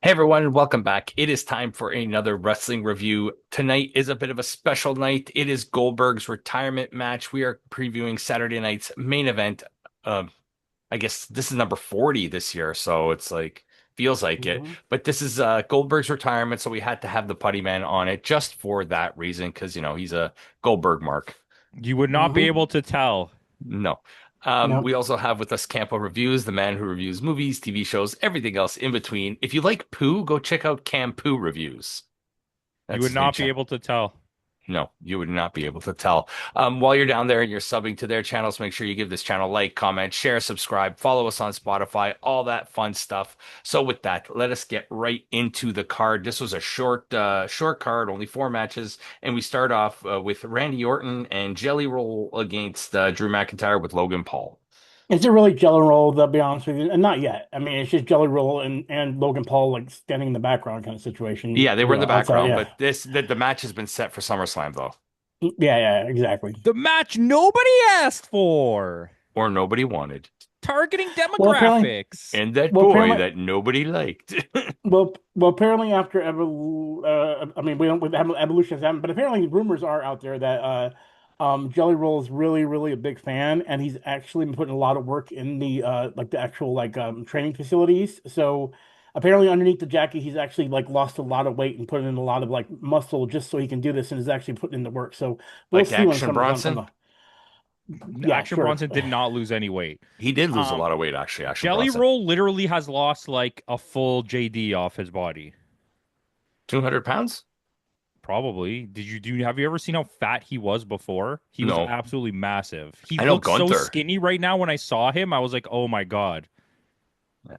Hey everyone, welcome back. It is time for another wrestling review. Tonight is a bit of a special night. It is Goldberg's retirement match. We are previewing Saturday night's main event. Um, I guess this is number 40 this year, so it's like feels like it. hmm But this is Goldberg's retirement, so we had to have the Putty Man on it just for that reason, because he's a Goldberg mark. You would not be hmm able to tell. No. We Nope. also have with us Campo.Reviews, the man who reviews movies, TV shows, everything else in between. If you like poo, go check out Campo.Reviews. You That's would his main not be channel. able to tell. No, you would not be able to tell. While you're down there and you're subbing to their channels, make sure you give this channel a like, comment, share, subscribe, follow us on Spotify, all that fun stuff. So with that, let us get right into the card. This was a short card, only 4 matches, and we start off with Randy Orton and Jelly Roll against Drew McIntyre with Logan Paul. Is it really Jelly Roll, to be honest with you? And not yet. I mean, it's just Jelly Roll and Logan Paul like standing in the background kind of situation, Yeah, they were in the outside. background, Yeah. but the match has been set for SummerSlam though, Yeah, yeah, exactly. The match nobody asked for. or nobody wanted, Targeting Well, apparently, demographics. and that well, boy apparently, that nobody liked. apparently after I mean, we haven't evolutions haven't, but apparently rumors are out there that Jelly Roll is really, really a big fan, and he's actually been putting a lot of work in the like the actual training facilities. So apparently underneath the jacket, he's actually like lost a lot of weight and put in a lot of like muscle just so he can do this, and is actually putting in the work. So we'll Like see when Action SummerSlam comes Bronson. on. Yeah, Action sure. Bronson did not lose any weight. He did lose a Um, lot of weight, actually, Action Jelly Bronson. Roll literally has lost like a full JD off his body. 200 pounds? Probably. Have you ever seen how fat he was before? He was No. absolutely massive. He I know looks so Gunther. skinny right now. When I saw him, I was like, "Oh my God."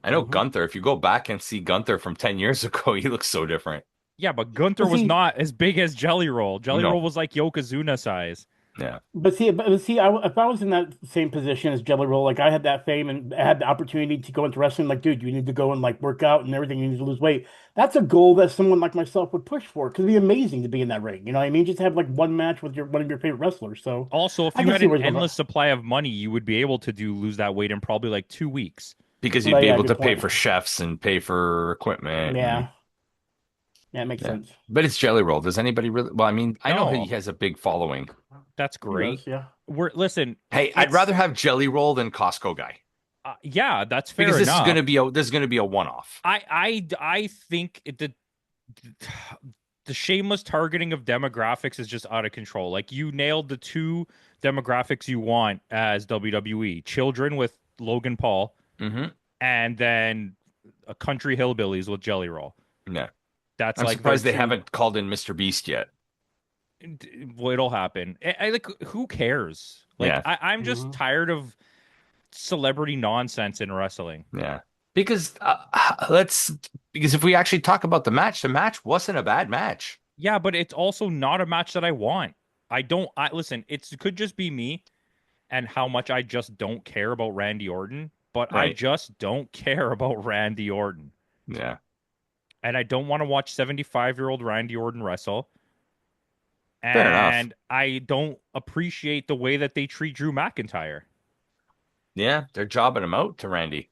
I know hmm Gunther. If you go back and see Gunther from 10 years ago, he looks so different. Yeah, but Gunther But was see, not as big as Jelly Roll. Jelly Roll No. was like Yokozuna size. Yeah. if I was in that same position as Jelly Roll, like I had that fame and I had the opportunity to go into wrestling, like, dude, you need to go and like work out and everything. You need to lose weight. That's a goal that someone like myself would push for. Because it'd be amazing to be in that ring. You know what I mean? Just have like one match with your one of your favorite wrestlers. So Also, if I you can had see an where he's coming endless supply of money, you would be able to lose that weight in probably like 2 weeks. Because from. you'd But be yeah, able to good pay point. for chefs and pay for equipment and Yeah, yeah, it makes yeah. sense. But it's Jelly Roll. Does anybody really? Well, I mean, I know he No, has a big following. that's He great. does, yeah. Listen, Hey, I'd it's rather have Jelly Roll than Costco guy yeah, that's because fair enough. this is going to be a one-off. I think the shameless targeting of demographics is just out of control. Like you nailed the two demographics you want as WWE: children with Logan Paul, Hmm. and then a country hillbillies with Jelly Roll. Yeah. That's I'm like their surprised they two. haven't called in Mr. Beast yet. Well, it'll happen. Like, who cares? Like, Yeah. I'm just hmm tired of celebrity nonsense in wrestling. Yeah. Because let's because if we actually talk about the match wasn't a bad match. Yeah, but it's also not a match that I want. I don't. I listen. It could just be me and how much I just don't care about Randy Orton. But I Right. just don't care about Randy Orton, Yeah. and I don't want to watch 75-year-old Randy Orton wrestle. Fair enough. And I don't appreciate the way that they treat Drew McIntyre. Yeah, they're jobbing him out to Randy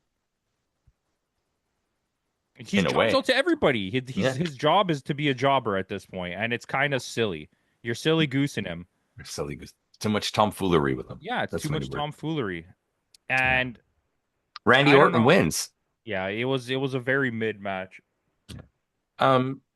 He in a jobs way. out to everybody. Yeah. His job is to be a jobber at this point, and it's kind of silly. You're silly goosing him. They're silly goose. Too much tomfoolery with him. Yeah, it's too That's my new much word. tomfoolery. Yeah. And Randy I don't Orton know. wins. Yeah, it was a very mid match.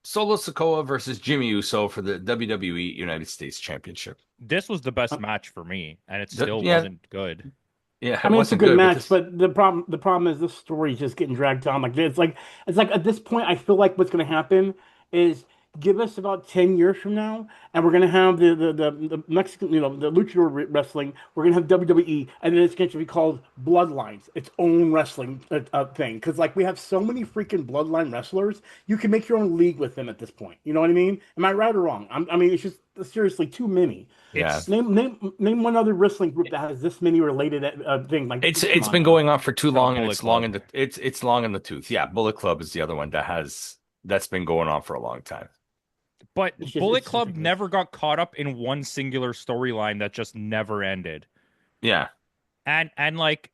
Solo Sikoa versus Jimmy Uso for the WWE United States Championship. This was the best match for me, and it still Yeah, wasn't good. yeah, I it mean, it's a wasn't good good, but match, this but the problem is this story is just getting dragged on. Like it's like at this point, I feel like what's going to happen is give us about 10 years from now, and we're going to have the Mexican, the luchador wrestling. We're going to have WWE, and then it's going to be called Bloodlines, its own wrestling thing. Because like we have so many freaking Bloodline wrestlers, you can make your own league with them at this point. You know what I mean? Am I right or wrong? I mean, it's just seriously too many. yeah. It's Name one other wrestling group that has this many related thing. Like, come It's on been now. going on for too long and Bullet it's long in Club. it's long in the tooth. Yeah, Bullet Club is the other one that's been going on for a long time. But Bullet It's just Club ridiculous. never got caught up in one singular storyline that just never ended. Yeah. And like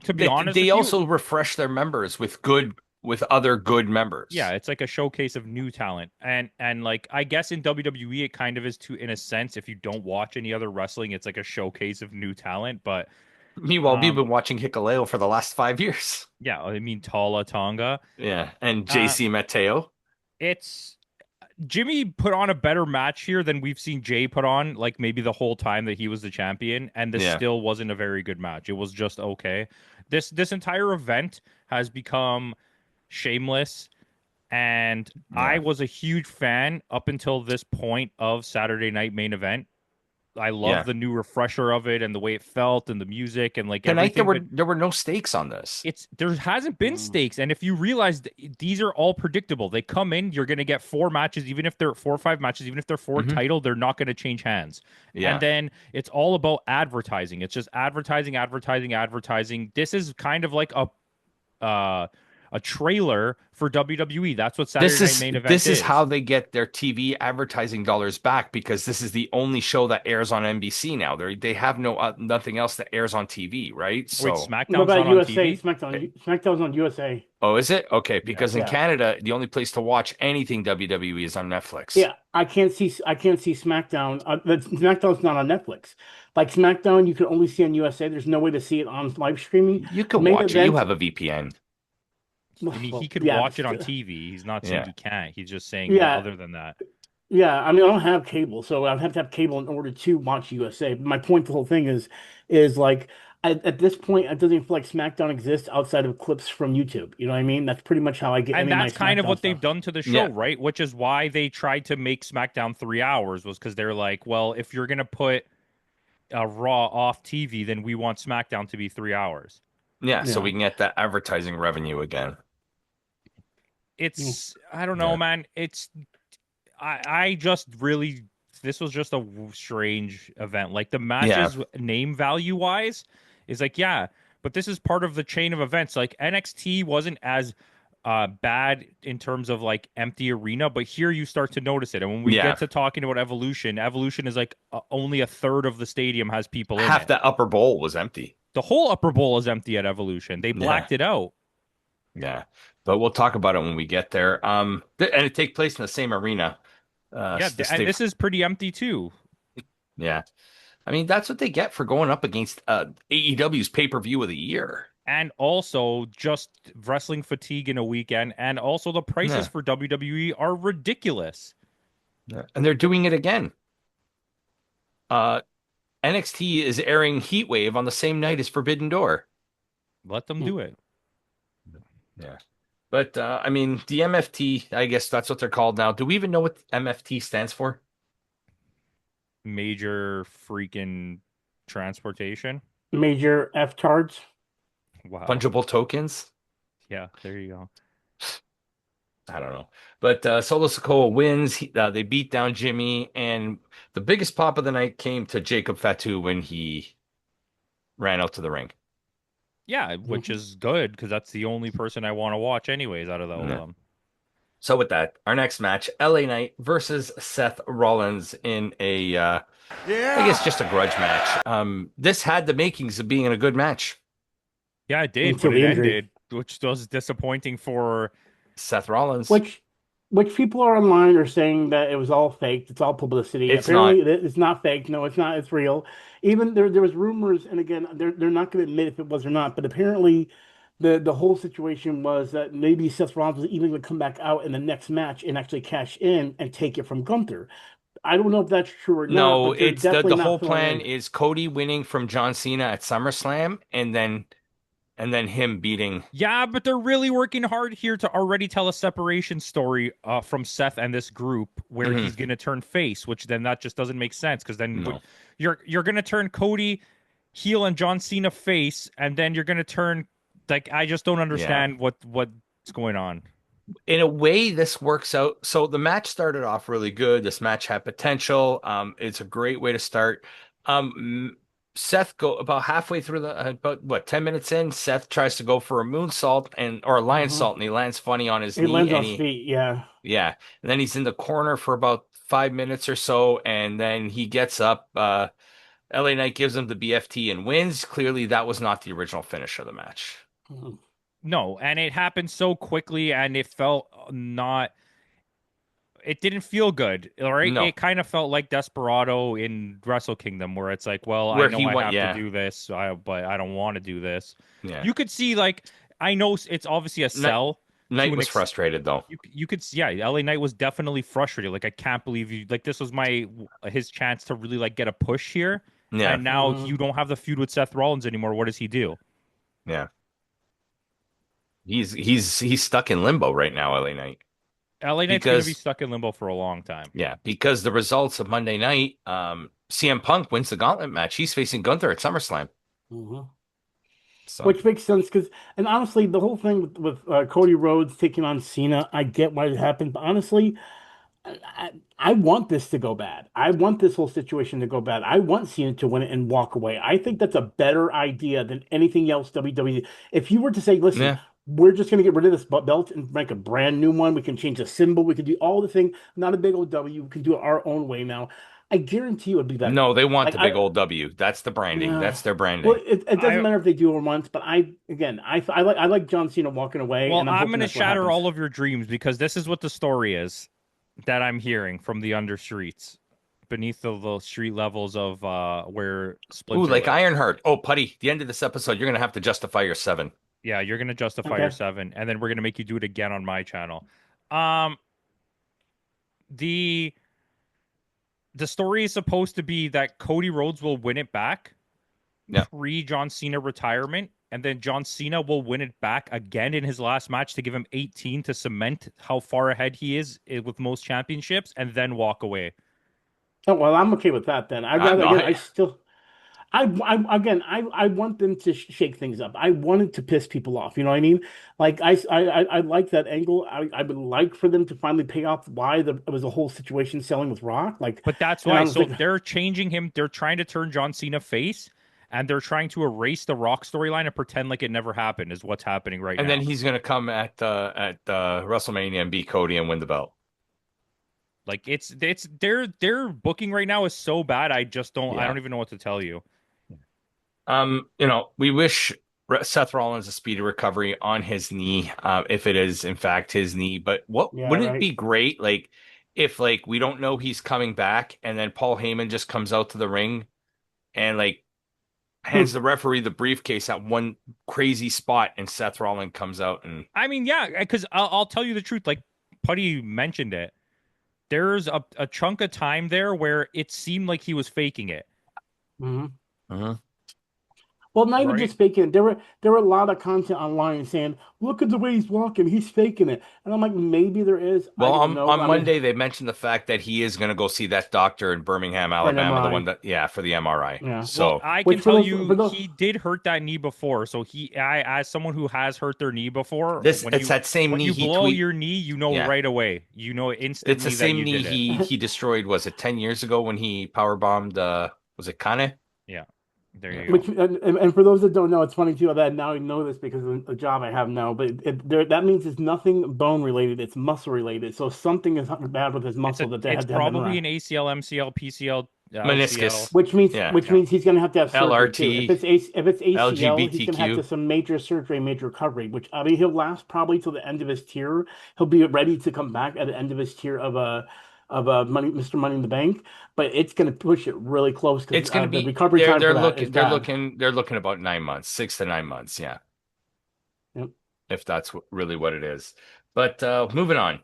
to be They honest they with you, also refresh their members with good with other good Yeah, members. it's like a showcase of new talent. And like I guess in WWE it kind of is too in a sense if you don't watch any other wrestling, it's like a showcase of new talent, but Meanwhile, we've um been watching Hikaleo for the last 5 years. yeah, I mean Tala Tonga. Yeah, and Uh JC Mateo. it's Jimmy put on a better match here than we've seen Jay put on, like maybe the whole time that he was the champion, and this Yeah, still wasn't a very good match. It was just okay. This entire event has become shameless, and I yeah, was a huge fan up until this point of Saturday Night Main Event. I love yeah. the new refresher of it and the way it felt and the music and like Tonight everything, but there were no stakes on this. it's there hasn't been Mm. stakes. And if you realize these are all predictable, they come in, you're going to get four matches, even if they're 4 or 5 matches, even if they're for Hmm. title, they're not going to change hands. And Yeah. then it's all about advertising. It's just advertising, advertising, advertising. This is kind of like uh, a trailer for WWE. That's what Saturday Night Main Event This is how is. they get their TV advertising dollars back because this is the only show that airs on NBC now. They have nothing else that airs on TV, right? Wait, So, What SmackDown's not about on USA? TV? SmackDown. SmackDown's on USA. oh, is it? Okay, Yeah. because in Yeah. Canada, the only place to watch anything WWE is on Netflix. Yeah, I can't see SmackDown. SmackDown's not on Netflix. Like SmackDown, you can only see on USA. There's no way to see it on live streaming. You can Main watch it. You event. have a VPN. I mean, he Well, could yeah, watch it on TV. He's not saying Yeah. he can't. He's just saying yeah, other than that. yeah. I mean, I don't have cable, so I'd have to have cable in order to watch USA. But my point, the whole thing is like at this point, it doesn't even feel like SmackDown exists outside of clips from YouTube. You know what I mean? That's pretty much how I get And any of my that's kind of SmackDown what they've stuff. done to the show, Yeah. right? Which is why they tried to make SmackDown 3 hours, was because they're like, well, if you're gonna put a Raw off TV, then we want SmackDown to be 3 hours. Yeah, so Yeah. we can get that advertising revenue again. Mm. It's I don't know, Yeah. man. I just really this was just a strange event. Like the Yeah. matches name value wise is like yeah, but this is part of the chain of events. Like NXT wasn't as bad in terms of like empty arena, but here you start to notice it. And when we Yeah. get to talking about Evolution is like only a third of the stadium has people in Half it. the upper bowl was empty. The whole upper bowl is empty at Evolution. They Yeah. blacked it out. Yeah. But we'll talk about it when we get there. And it takes place in the same arena. Yeah, The and state. this is pretty empty too. Yeah. I mean, that's what they get for going up against AEW's pay-per-view of the year. And also just wrestling fatigue in a weekend, and also the prices Yeah. for WWE are ridiculous. Yeah. And they're doing it again. Uh, NXT is airing Heatwave on the same night as Forbidden Door. Let them Mm. do it. Yeah. But I mean, the MFT, I guess that's what they're called now. Do we even know what MFT stands for? Major freaking transportation. Major F tards. Wow. Fungible tokens? Yeah, there you go. I don't know. But Solo Sikoa wins. They beat down Jimmy. And the biggest pop of the night came to Jacob Fatu when he ran out to the ring. Yeah, which is good because that's the only person I want to watch anyways out of the whole Yeah. So with that, our next match, LA Knight versus Seth Rollins in a, I guess just a grudge match. This had the makings of being a good match. Yeah, it did, Until but it the injury. ended, which was disappointing for Seth Rollins. Which people are online are saying that it was all faked. It's all publicity. It's Apparently, it's not fake. No, it's not. It's real. Even there was rumors, and again, they're not going to admit if it was or not. But apparently, the whole situation was that maybe Seth Rollins was even going to come back out in the next match and actually cash in and take it from Gunther. I don't know if that's true or not, No, but they're it's the definitely not whole filling plan in. is Cody winning from John Cena at SummerSlam and then him beating. Yeah, but they're really working hard here to already tell a separation story from Seth and this group where Mhm. he's going to turn face, which then that just doesn't make sense because then No. you're going to turn Cody heel and John Cena face, and then you're going to turn like I just don't understand what's going on. In a way, this works out. So the match started off really good. This match had potential. It's a great way to start. Seth go about halfway through about what 10 minutes in. Seth tries to go for a moonsault or a lion Mhm. salt, and he lands funny on his He knee. lands on And his feet. Yeah. and then he's in the corner for about 5 minutes or so, and then he gets up. LA Knight gives him the BFT and wins. Clearly, that was not the original finish of the match. Mhm. No, and it happened so quickly, and it felt not. It didn't feel good, all right? No, It kind of felt like Desperado in Wrestle Kingdom, where it's like, well, I where know he I went, have to yeah, do this, but I don't want to do this. yeah. You could see, like, I know it's obviously a Knight, sell to Knight an was ex. frustrated though. You could yeah, LA Knight was definitely frustrated. Like, I can't believe you. Like, this was his chance to really like get a push here, Yeah, and now Hmm. you don't have the feud with Seth Rollins anymore. What does he do? yeah. He's stuck in limbo right now, LA Knight, LA Knight's going to be because stuck in limbo for a long time. yeah, because the results of Monday night, CM Punk wins the gauntlet match. He's facing Gunther at SummerSlam. Hmm. So Which makes sense because, and honestly, the whole thing with Cody Rhodes taking on Cena, I get why it happened, but honestly, I want this to go bad. I want this whole situation to go bad. I want Cena to win it and walk away. I think that's a better idea than anything else WWE. If you were to say, listen, yeah, we're just going to get rid of this belt and make a brand new one, we can change the symbol, we can do all the thing, not a big old W, we can do it our own way now. I guarantee you it would be better. no, they want Like the big old W. That's the branding. yeah. That's their Well, branding. it doesn't I matter if they do it once, but I like John Cena walking away, Well, and I'm I'm hoping going to that's what shatter happens. all of your dreams because this is what the story is that I'm hearing from the under streets, beneath the street levels of where Ooh, Splinter like lives. Ironheart. Oh, Putty, the end of this episode, you're gonna have to justify your 7. Yeah, you're going to justify your Okay. 7, and then we're going to make you do it again on my channel. Um, the the story is supposed to be that Cody Rhodes will win it back Yeah. pre John Cena retirement, and then John Cena will win it back again in his last match to give him 18 to cement how far ahead he is with most championships, and then walk away. Oh, well, I'm okay with that then. I'd I'm rather again. not. I still. I want them to shake things up. I wanted to piss people off. You know what I mean? Like I like that angle. I would like for them to finally pay off why it was a whole situation selling with Rock. Like, But that's and I why. was So like, they're changing him. They're trying to turn John Cena face, and they're trying to erase the Rock storyline and pretend like it never happened. Is what's happening right And then now. he's gonna come at WrestleMania and beat Cody and win the belt. Like it's their booking right now is so bad. I Yeah. don't even know what to tell you. We wish Seth Rollins a speedy recovery on his knee, if it is in fact his knee. But what yeah, wouldn't it right. be great, like if like we don't know he's coming back, and then Paul Heyman just comes out to the ring and like hands the referee the briefcase at one crazy spot, and Seth Rollins comes out and I mean, yeah, because I'll tell you the truth. Like Putty mentioned it. There's a chunk of time there where it seemed like he was faking it. Mhm. Mhm. Well, not even Right. just faking it. There were a lot of content online saying, "Look at the way he's walking. He's faking it." And I'm like, maybe there is. I Well, don't on, know. on I mean, Monday they mentioned the fact that he is going to go see that doctor in Birmingham, for an Alabama, the one MRI. that yeah for the MRI. Yeah. Well, So I can Which for tell those you for those he did hurt that knee before. So as someone who has hurt their knee before, this it's that same when knee you he blow tweet. your knee, you know Yeah, right away. You know it's the instantly that same you knee did it. he destroyed. Was it 10 years ago when he power bombed? Was it Kane? Yeah. There Yeah. you go. Which and for those that don't know, it's funny too that now I know this because of the job I have now. But that means it's nothing bone related; it's muscle related. So something is bad with his muscle that they It's had to have probably MRI, an ACL, MCL, PCL, LCL. Meniscus. which means Yeah, which Yeah. means he's going to have surgery too. LRT, If it's ACL, he's going to have to LGBTQ. some major surgery, major recovery. Which I mean, he'll last probably till the end of his tier. He'll be ready to come back at the end of his tier of money, Mr. Money in the Bank. But it's going to push it really close because It's going to the be recovery time they're for that is looking they're bad. looking they're looking about 9 months, 6 to 9 months. Yeah, Yep. if that's really what it is. But moving on.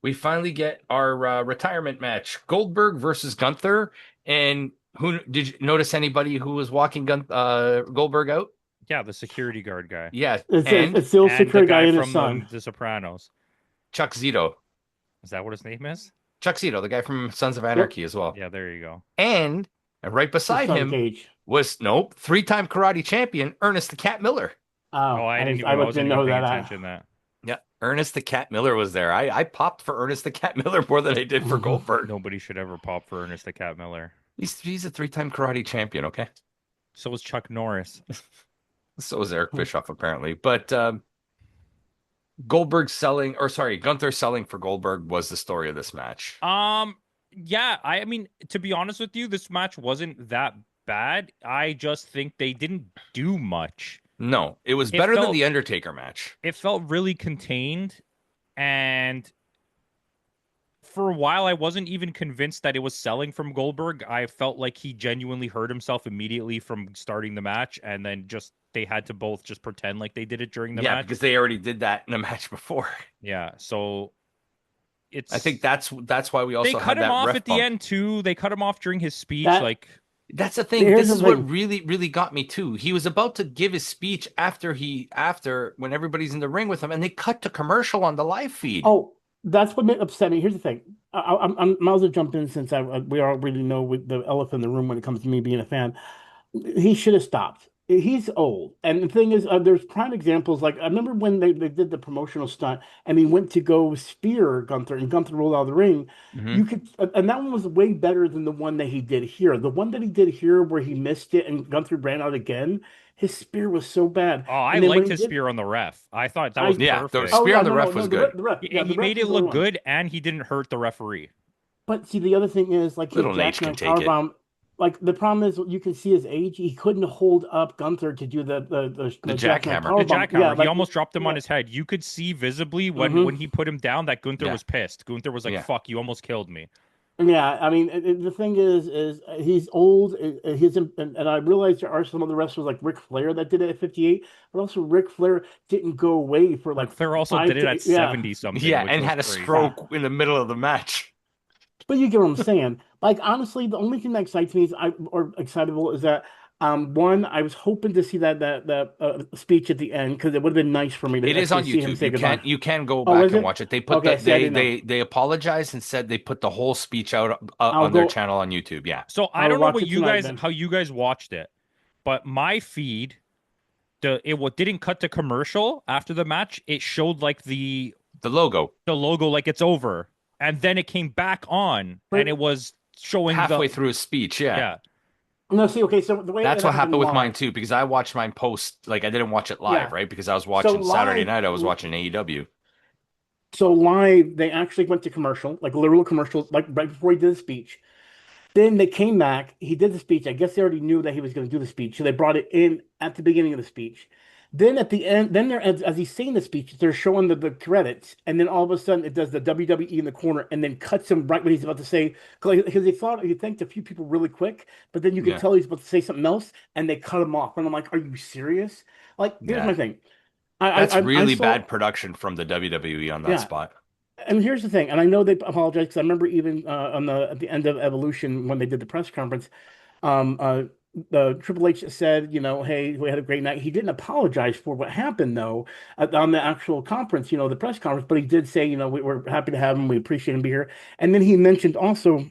We finally get our retirement match: Goldberg versus Gunther. And who did you notice anybody who was walking Goldberg out? Yeah, the security guard guy. Yeah, It's, and it's still And the security guy guy and his from son. the Sopranos. Chuck Zito. Is that what his name is? Chuck Zito, the guy from Sons of Yep, Anarchy as well. Yeah, there you go. And right his beside son him Cage. was nope, 3-time karate champion Ernest the Cat Miller. Oh, Oh, I wasn't didn't even know paying that. attention to that. Yeah, Ernest the Cat Miller was there. I popped for Ernest the Cat Miller more than I did for Goldberg. Nobody should ever pop for Ernest the Cat Miller. He's a 3-time karate champion, okay? So was Chuck Norris. So is Eric Bischoff apparently. But Goldberg selling, or sorry, Gunther selling for Goldberg was the story of this match. Yeah, I mean, to be honest with you, this match wasn't that bad. I just think they didn't do much. No, it was It better than felt the Undertaker match. it felt really contained, and for a while I wasn't even convinced that it was selling from Goldberg. I felt like he genuinely hurt himself immediately from starting the match, and then just they had to both just pretend like they did it during the Yeah, match. because they already did that in a match before. Yeah, so I think it's that's why we they also cut had him that off ref at the bump. end too. They cut him off during his speech. That Like, That's the thing. here's This the is what thing. really got me too. He was about to give his speech after when everybody's in the ring with him, and they cut to commercial on the live feed. Oh, that's what upset me. Here's the thing. I might as well jump in since we already know with the elephant in the room when it comes to me being a fan. He should have stopped. He's old. And the thing is, there's prime examples. Like, I remember when they did the promotional stunt and he went to go spear Gunther and Gunther rolled out of the ring. Hmm. You could, and that one was way better than the one that he did here. The one that he did here where he missed it and Gunther ran out again, his spear was so bad. oh, I And then when liked he his did, spear on the ref. I thought that was I, Yeah, the perfect. oh spear yeah, on the no, no, ref no, was good. the ref, yeah, the He ref made was it the only look one. good, and he didn't hurt the referee. But see, the other thing is, like his Little Nate can Jackman take it. powerbomb, like the problem is you can see his age. He couldn't hold up Gunther to do The the Jackman jackhammer. The powerbomb. Yeah, jackhammer, he like almost dropped him on yeah. his head. You could see visibly Hmm. when he put him down that Gunther Yeah, was pissed. Gunther was like, yeah. "Fuck, you almost killed me." Yeah, I mean, the thing is he's old. He's and I realize there are some other wrestlers like Ric Flair that did it at 58, but also Ric Flair didn't go away for like Ric Flair also did five it at to yeah. 70 something, Yeah, which and was had a crazy. Yeah. stroke in the middle of the match. But you get what I'm saying. Like honestly, the only thing that excites me is or excitable is that one, I was hoping to see that speech at the end because it would have been nice for me to It is actually on see him YouTube. say goodbye. You can go Oh, back is and it? watch it. They put Okay, see, I didn't know. they apologized and said they put the whole speech out I'll on their go. channel on YouTube. Yeah. So I I'll don't know watch what it you tonight guys then. how you guys watched it, but my feed it what didn't cut to commercial after the match. It showed like The logo the logo like it's over, and then it came back on, and But it was showing halfway the through his speech. Yeah. yeah. no, see, okay, so the way it That's what happened happened with mine live, too, because I watched mine post, like I didn't watch it live, yeah. right? Because I was So watching Saturday night, I was watching AEW. live, they actually went to commercial, like literal commercials, like right before he did the speech. Then they came back. He did the speech. I guess they already knew that he was going to do the speech, so they brought it in at the beginning of the speach. Then at the end, then as he's saying the speech, they're showing the credits, and then all of a sudden it does the WWE in the corner, and then cuts him right when he's about to say because they thought he thanked a few people really quick, but then you could Yeah. tell he's about to say something else, and they cut him off. And I'm like, are you serious? Like, here's Yeah. my thing. I That's I I really saw bad production from the WWE on that yeah. spot. And here's the thing, and I know they apologize because I remember even on the at the end of Evolution when they did the press conference, um, uh, the Triple H said, you know, hey, we had a great night. He didn't apologize for what happened though on the actual conference, you know, the press conference, but he did say, you know, we're happy to have him, we appreciate him being here. And then he mentioned also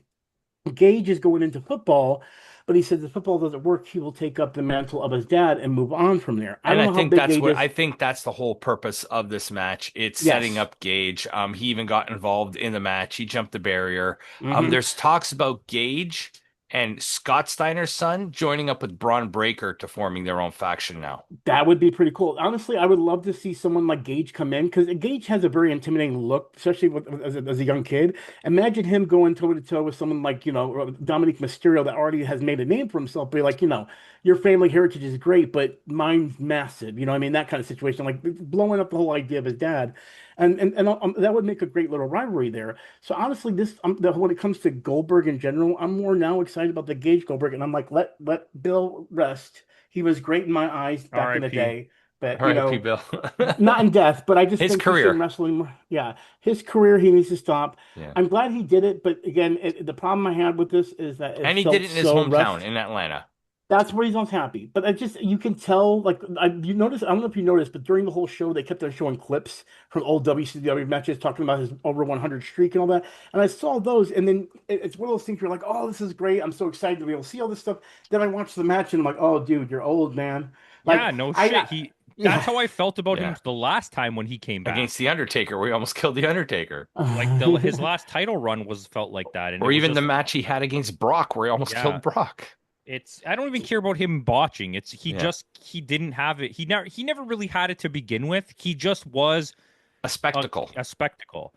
Gage is going into football, but he said if football doesn't work, he will take up the mantle of his dad and move on from there. I And don't I know how think big that's Gage what is. I think that's the whole purpose of this match. It's setting Yes. up Gage. He even got involved in the match. He jumped the barrier. Hmm. There's talks about Gage and Scott Steiner's son joining up with Braun Breaker to forming their own faction now. That would be pretty cool. Honestly, I would love to see someone like Gage come in because Gage has a very intimidating look, especially as a young kid. Imagine him going toe to toe with someone like, you know, Dominic Mysterio that already has made a name for himself. Be like, you know, your family heritage is great, but mine's massive. You know what I mean? That kind of situation, like blowing up the whole idea of his dad. And that would make a great little rivalry there. So honestly, when it comes to Goldberg in general, I'm more now excited about the Gage Goldberg, and I'm like, let Bill rest. He was great in my eyes back in the R.I.P. day, but you R.I.P. know, Bill. not in death. But I just His think he shouldn't career. wrestle anymore. Yeah, his career he needs to stop. Yeah. I'm glad he did it, but again, the problem I had with this is that it And he did felt it in his so hometown rushed. in Atlanta. That's where he's not happy. But I just you can tell, like you notice. I don't know if you noticed, but during the whole show, they kept on showing clips from old WCW matches, talking about his over 100 streak and all that. And I saw those, and then it's one of those things where you're like, "Oh, this is great! I'm so excited to be able to see all this stuff." Then I watch the match, and I'm like, "Oh, dude, you're old, man." Yeah, Like no I, shit. I That's yeah. how I felt about him Yeah. the last time when he came back. Against The Undertaker, where he almost killed The Undertaker. Like his last title run was felt like that, and it Or was even the just match he had against Brock, where he almost yeah. killed Brock. It's I don't even care about him botching. It's Yeah. he didn't have it. He never really had it to begin with. He just was A spectacle. a spectacle.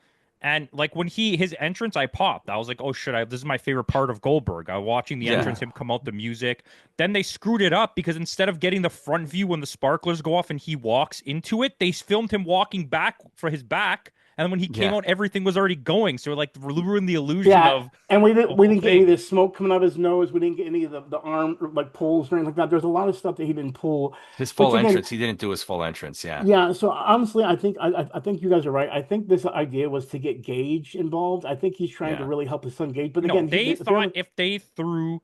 And like when his entrance, I popped. I was like, oh shit, this is my favorite part of Goldberg. I was watching the entrance, him come out, the music. Then they screwed it up because instead of getting the front view when the sparklers go off and he walks into it, they filmed him walking back for his back. And when he came out, everything was already going. So like ruined the illusion of and we the didn't whole get any of thing. the smoke coming out of his nose. We didn't get any of the arm like pulls or anything like that. There's a lot of stuff that he didn't pull. His Which full again, entrance, he didn't do his full entrance. Yeah. yeah. So honestly, I think you guys are right. I think this idea was to get Gage involved. I think he's trying to Yeah. really help his son Gage. But No, again, they thought apparently, if they threw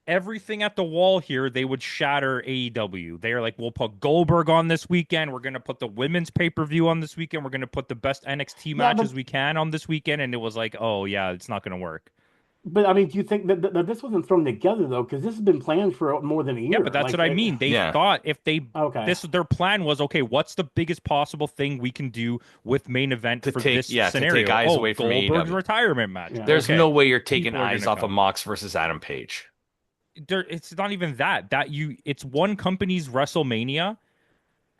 everything at the wall here, they would shatter AEW. They are like, we'll put Goldberg on this weekend. We're going to put the women's pay-per-view on this weekend. We're going to put the best NXT yeah. matches we can on this weekend. And it was like, oh, yeah, it's not going to work. But I mean, do you think that this wasn't thrown together though? Because this has been planned for more than a Yeah, but year. that's what I mean. They thought if they okay, their plan was, okay, what's the biggest possible thing we can do with main event for this scenario? To take eyes away from Goldberg's AEW. retirement match. Yeah. There's Okay. no way you're taking People are eyes gonna off of come. Mox versus Adam Page. It's not even that it's one company's WrestleMania,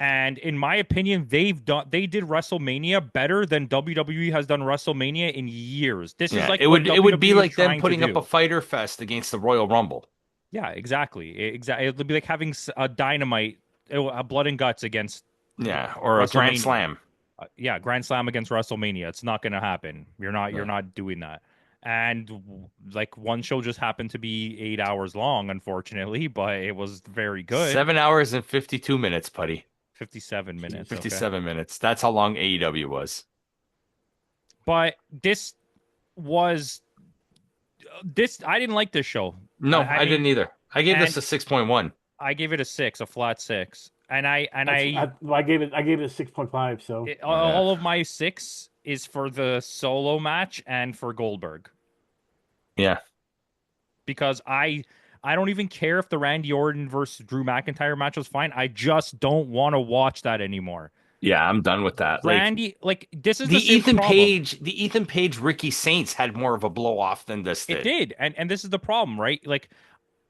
and in my opinion they did WrestleMania better than WWE has done WrestleMania in years. This is like it would be WWE like is them trying putting to up do. a Fighter Fest against the Royal Rumble. Yeah, exactly. It would be like having a Dynamite, a Blood and Guts against or a Grand WrestleMania. Slam. Grand Slam against WrestleMania. It's not going to happen. You're not doing that. And like one show just happened to be 8 hours long, unfortunately, but it was very good. 7 hours and 52 minutes, Putty. 57 minutes. 57 minutes. That's how long AEW was. But I didn't like this show. No, I didn't either. I gave this a 6.1. I gave it a 6, a flat 6. And I gave it a 6.5. So all of my 6 is for the solo match and for Goldberg. Yeah. Because I don't even care if the Randy Orton versus Drew McIntyre match was fine. I just don't want to watch that anymore. Yeah, I'm done with that. Randy, this is the same Ethan problem. The Ethan Page Ricky Saints had more of a blow off than this did. It did, and this is the problem, right? Like,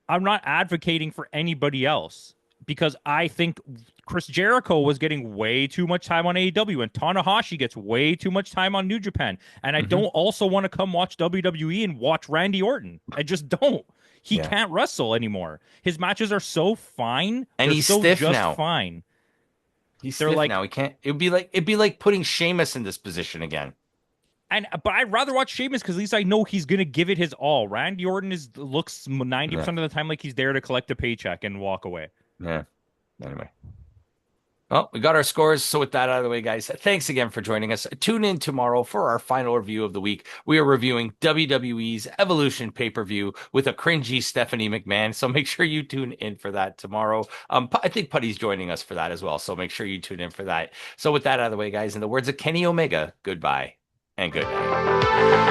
I'm not advocating for anybody else because I think Chris Jericho was getting way too much time on AEW, and Tanahashi gets way too much time on New Japan. And I don't also want to come watch WWE and watch Randy Orton. I just don't. He can't wrestle anymore. His matches are so fine, and he's so stiff just now. Fine. He's stiff now. He can't. It'd be like putting Sheamus in this position again. But I'd rather watch Sheamus because at least I know he's gonna give it his all. Randy Orton looks 90% of the time like he's there to collect a paycheck and walk away. Yeah. Anyway. Well, we got our scores. So with that out of the way, guys, thanks again for joining us. Tune in tomorrow for our final review of the week. We are reviewing WWE's Evolution pay-per-view with a cringy Stephanie McMahon. So make sure you tune in for that tomorrow. I think Putty's joining us for that as well. So make sure you tune in for that. So with that out of the way, guys, in the words of Kenny Omega, goodbye and good night.